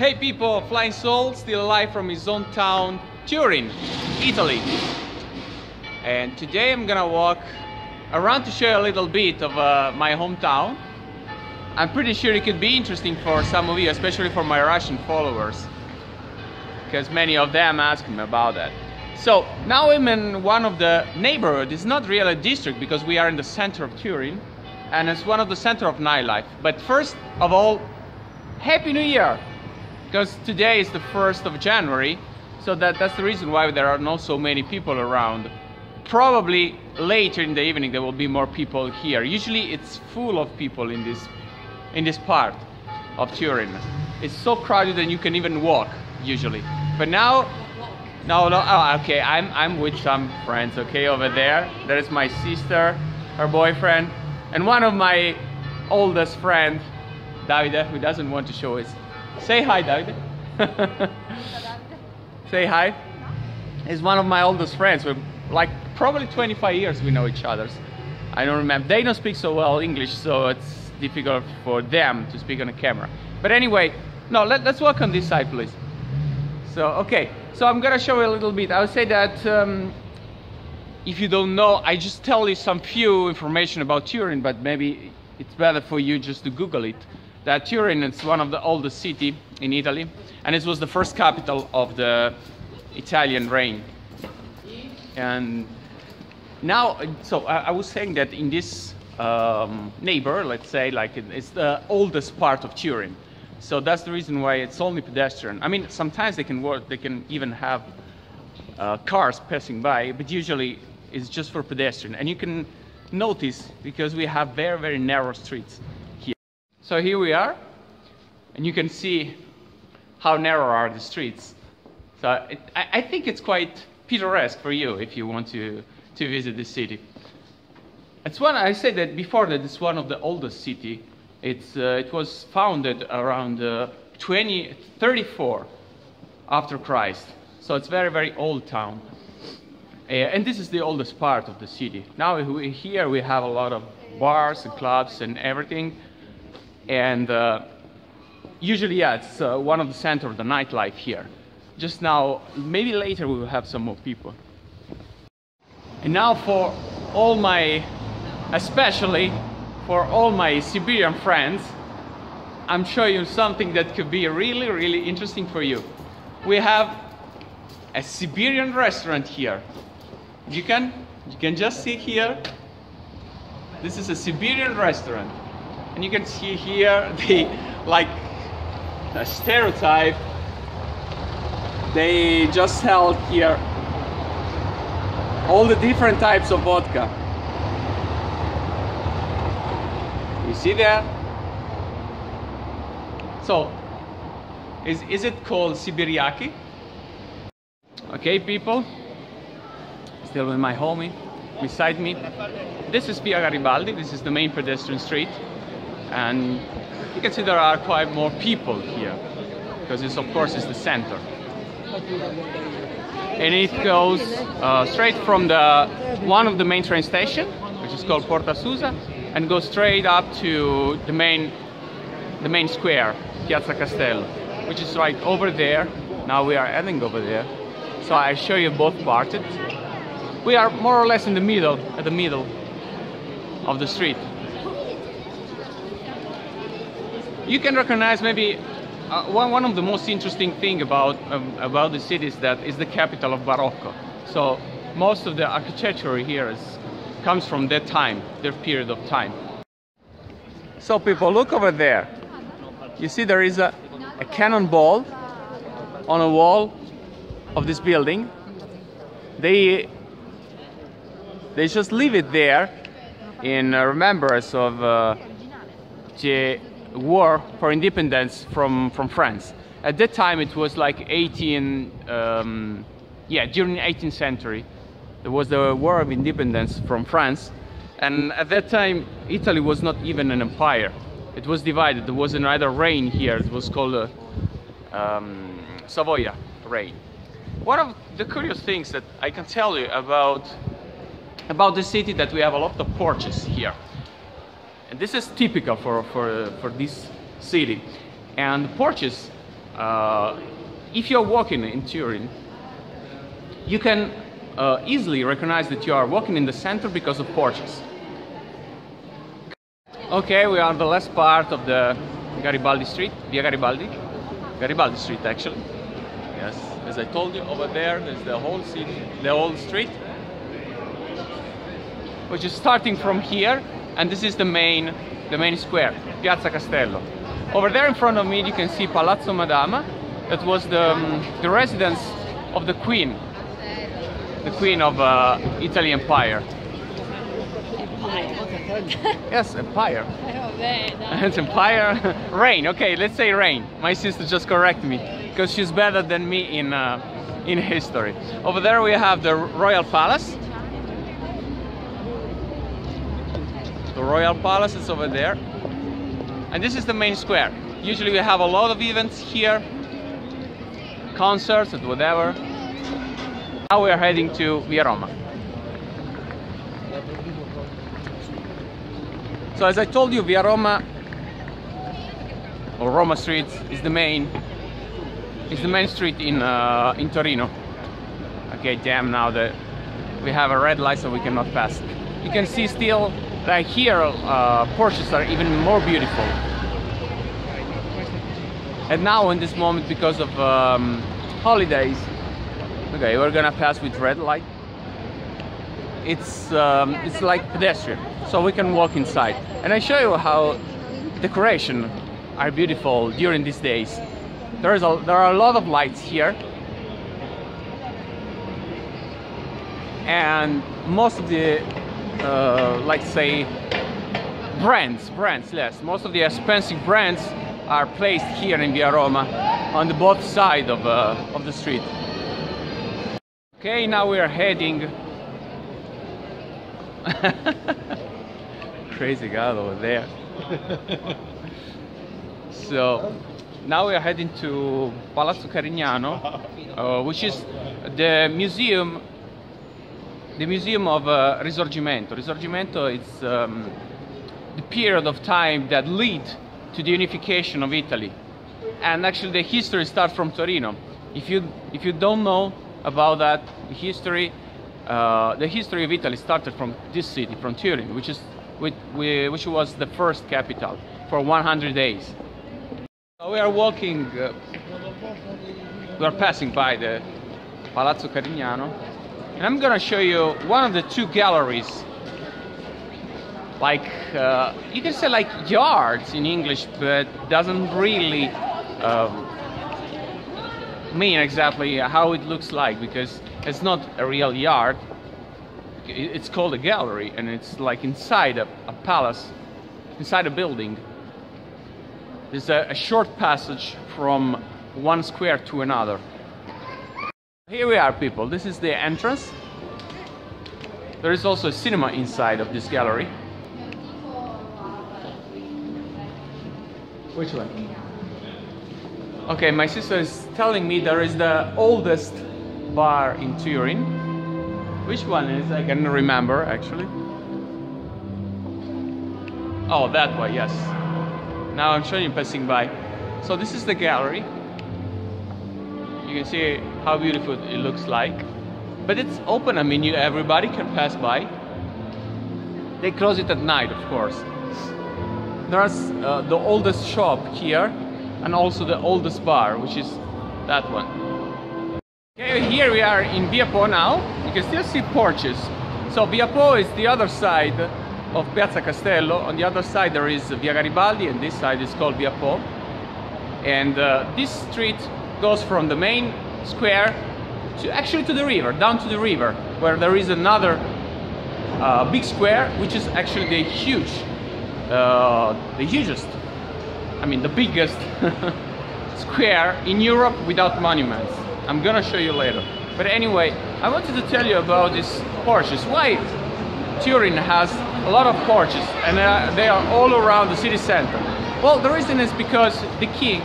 Hey people, FlyingSoul, still alive from his own town, Turin, Italy. And today I'm gonna walk around to show you a little bit of my hometown. I'm pretty sure it could be interesting for some of you, especially for my Russian followers, because many of them ask me about that. So now I'm in one of the neighborhoods. It's not really a district because we are in the center of Turin, and it's one of the center of nightlife. But first of all, Happy New Year! Because today is the 1st of January, so that's the reason why there are not so many people around. Probably later in the evening there will be more people here. Usually it's full of people in this part of Turin. It's so crowded that you can even walk usually. But now, no, oh, okay, I'm with some friends, okay, over there. There is my sister, her boyfriend, and one of my oldest friends, Davide, who doesn't want to show his. Say hi, Davide. Say hi. He's one of my oldest friends. We're like probably 25 years we know each other. I don't remember. They don't speak so well English, so it's difficult for them to speak on a camera. But anyway, no, let's walk on this side, please. So, okay. So I'm gonna show you a little bit. I would say that if you don't know, I just tell you some few information about Turin, but maybe it's better for you just to Google it. That Turin is one of the oldest cities in Italy, and it was the first capital of the Italian reign. And now, so I was saying that in this neighbor, let's say, like it's the oldest part of Turin. So that's the reason why it's only pedestrian. I mean, sometimes they can work, they can even have cars passing by, but usually it's just for pedestrian. And you can notice because we have very, very narrow streets. So here we are, and you can see how narrow are the streets. So I think it's quite picturesque for you if you want to visit this city. It's one, I said that before, that it's one of the oldest city. It was founded around 34 after Christ. So it's very, very old town. And this is the oldest part of the city. Now here we have a lot of bars and clubs and everything. And usually, yeah, it's one of the center of the nightlife here. Just now, maybe later we will have some more people. And now for all my, especially for all my Siberian friends, I'm showing you something that could be really, really interesting for you. We have a Siberian restaurant here. You can just see here. This is a Siberian restaurant. And you can see here the, like, a stereotype. They just sell here all the different types of vodka. You see that? So, is it called Sibiriaki? Okay, people. Still with my homie beside me. This is Via Garibaldi. This is the main pedestrian street. And you can see there are quite more people here because it's, of course, it's the center. And it goes straight from one of the main train station, which is called Porta Susa, and goes straight up to the main square, Piazza Castello, which is right over there. Now we are heading over there. So I show you both parts. We are more or less in the middle, at the middle of the street. You can recognize maybe one of the most interesting thing about the city is that it's the capital of Barocco. So most of the architecture here comes from that time, their period of time. So people, look over there. You see there is a cannonball on a wall of this building. They just leave it there in remembrance of the war for independence from France. At that time it was like during the 18th century there was the war of independence from France, and at that time Italy was not even an empire. It was divided. There was another reign here. It was called Savoia reign. One of the curious things that I can tell you about the city, that we have a lot of porches here. And this is typical for this city. And porches if you're walking in Turin, you can easily recognize that you are walking in the center because of porches. Okay, we are on the last part of the Garibaldi Street, Via Garibaldi. Garibaldi Street, actually. Yes, as I told you, over there's the whole city, the whole street, which is starting from here, and this is the main square, Piazza Castello. Over there in front of me, you can see Palazzo Madama. That was the residence of the Queen of Italy Empire. Yes, Empire. It's Empire. Reign. Okay, let's say reign. My sister just corrected me because she's better than me in history. Over there we have the Royal Palace. The Royal Palace is over there. And this is the main square. Usually we have a lot of events here, concerts and whatever. Now we are heading to Via Roma. So as I told you, Via Roma, or Roma Street, is the main street in Torino. Okay, damn! Now that we have a red light, so we cannot pass. You can see still, like here, porches are even more beautiful. And now, in this moment, because of holidays, okay, we're gonna pass with red light. It's like pedestrian, so we can walk inside. And I show you how decoration are beautiful during these days. There are a lot of lights here, and most of the let's say brands, yes, most of the expensive brands are placed here in Via Roma on the both sides of the street. Okay, now we are heading. Crazy guy over there. So now we are heading to Palazzo Carignano, which is the museum of Risorgimento. Risorgimento is the period of time that led to the unification of Italy, and actually the history starts from Torino. If you don't know about that history, the history of Italy started from this city, from Turin, which was the first capital for 100 days. So we are walking, we are passing by the Palazzo Carignano, and I'm gonna show you one of the two galleries, like you can say like yards in English, but doesn't really mean exactly how it looks like, because it's not a real yard. It's called a gallery, and it's like inside a palace, inside a building. There's a short passage from one square to another. Here we are, people. This is the entrance. There is also a cinema inside of this gallery. Which one? Okay, my sister is telling me there is the oldest bar in Turin. Which one is? I can remember actually. Oh, that one, yes. Now I'm showing you passing by. So this is the gallery. You can see how beautiful it looks like. But it's open, I mean, everybody can pass by. They close it at night, of course. There's the oldest shop here, and also the oldest bar, which is that one. Okay, here we are in Via Po now. You can still see porches. So Via Po is the other side of Piazza Castello. On the other side there is Via Garibaldi, and this side is called Via Po. And this street goes from the main square to the river, down to the river, where there is another big square, which is actually the hugest, I mean the biggest square in Europe without monuments. I'm gonna show you later. But anyway, I wanted to tell you about these porches. Why Turin has a lot of porches, and they are all around the city center? Well, the reason is because the king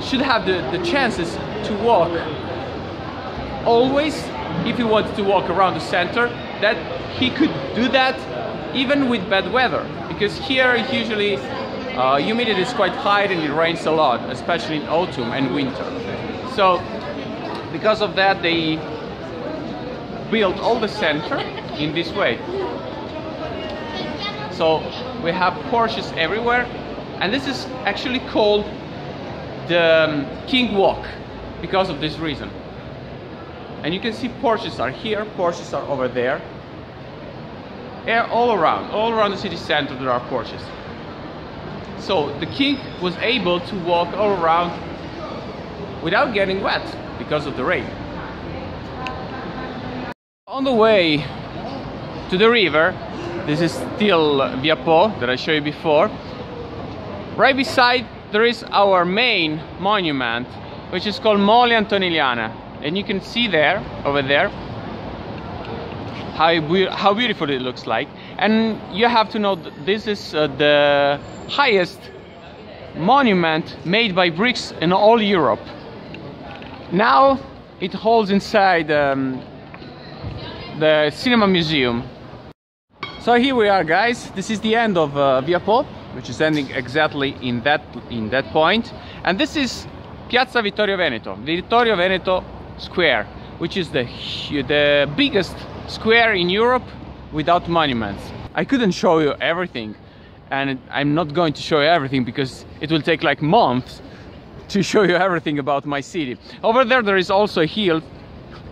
should have the chances to walk always. If he wanted to walk around the center, that he could do that even with bad weather, because here usually humidity is quite high and it rains a lot, especially in autumn and winter. So because of that, they built all the center in this way. So we have Porsches everywhere, and this is actually called the King Walk because of this reason. And you can see Porsches are here, Porsches are over there. All around the city center there are Porsches. So the king was able to walk all around without getting wet because of the rain. On the way to the river, this is still Via Po that I showed you before. Right beside there is our main monument, which is called Mole Antonelliana, and you can see there, over there, how beautiful it looks like. And you have to know that this is the highest monument made by bricks in all Europe. Now it holds inside the cinema museum. So here we are, guys. This is the end of Via Po, which is ending exactly in that point. And this is Piazza Vittorio Veneto, Vittorio Veneto Square, which is the biggest square in Europe without monuments. I couldn't show you everything, and I'm not going to show you everything because it will take like months to show you everything about my city. Over there is also a hill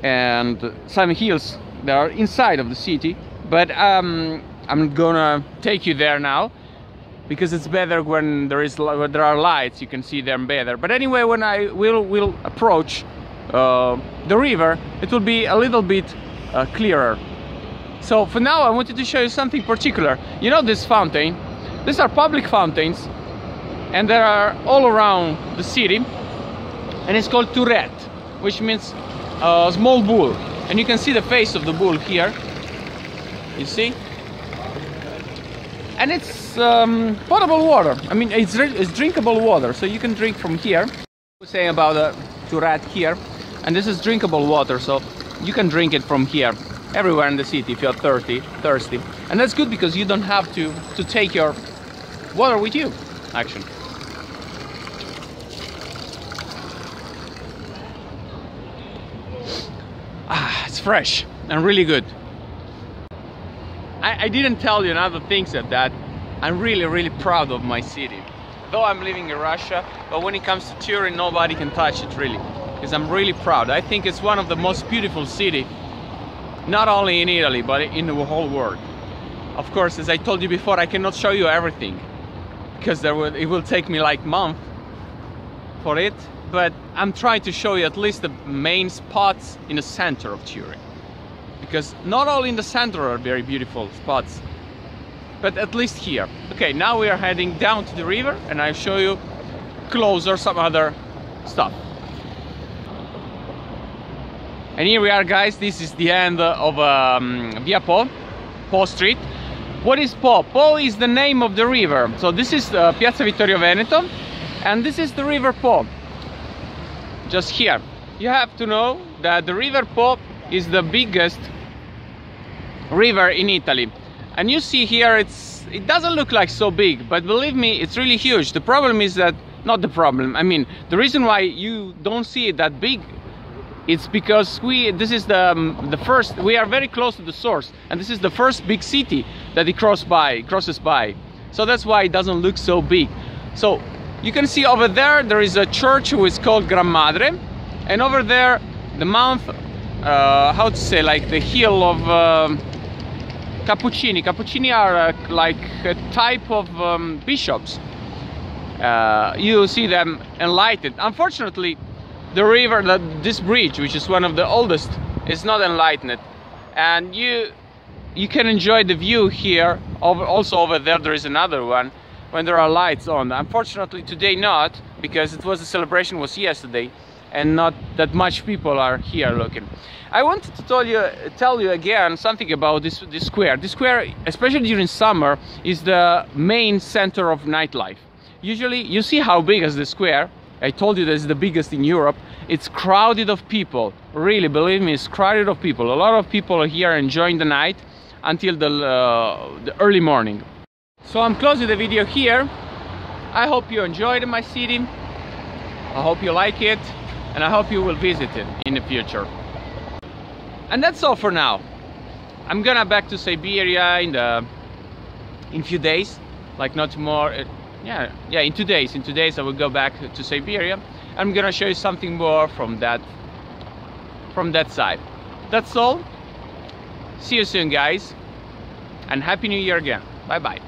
and some hills that are inside of the city, but I'm gonna take you there now because it's better when there are lights. You can see them better. But anyway, when I will approach the river, it will be a little bit clearer. So for now I wanted to show you something particular. You know this fountain? These are public fountains, and they are all around the city, and it's called Turin, which means small bull. And you can see the face of the bull here, you see? And it's potable water. I mean, it's drinkable water, so you can drink from here. I was saying about Turin here, and this is drinkable water, so you can drink it from here everywhere in the city if you're thirsty. And that's good because you don't have to take your water with you, actually. It's fresh and really good. I didn't tell you another thing that I'm really proud of my city. Though I'm living in Russia, but when it comes to Turin, nobody can touch it really, because I'm really proud. I think it's one of the most beautiful cities, not only in Italy, but in the whole world. Of course, as I told you before, I cannot show you everything, because it will take me like months for it, but I'm trying to show you at least the main spots in the center of Turin, because not all in the center are very beautiful spots, but at least here. Okay, now we are heading down to the river, and I'll show you closer some other stuff. And here we are, guys. This is the end of Via Po, Po Street. What is Po? Po is the name of the river. So this is Piazza Vittorio Veneto, and this is the river Po. Just here. You have to know that the river Po is the biggest river in Italy. And you see here, it doesn't look like so big, but believe me, it's really huge. The problem is that, not the problem, I mean, the reason why you don't see it that big, it's because this is the first, we are very close to the source, and this is the first big city that it crosses by. So that's why it doesn't look so big. So you can see over there is a church which is called Gran Madre, and over there the mount, how to say, like the hill of Cappuccini. Cappuccini are like a type of bishops. You see them enlightened. Unfortunately, the river, this bridge, which is one of the oldest, is not enlightened, and you can enjoy the view here. Also over there is another one when there are lights on. Unfortunately today not, because the celebration was yesterday and not that much people are here looking. I wanted to tell you again something about this square. This square, especially during summer, is the main center of nightlife. Usually, you see how big is the square. I told you that it's the biggest in Europe. It's crowded of people. Really, believe me, it's crowded of people. A lot of people are here enjoying the night until the early morning. So I'm closing the video here. I hope you enjoyed my city. I hope you like it, and I hope you will visit it in the future. And that's all for now. I'm gonna back to Siberia in few days, like not tomorrow. Yeah, in 2 days. In 2 days I will go back to Siberia. I'm gonna show you something more from that side. That's all. See you soon, guys, and Happy New Year again. Bye bye.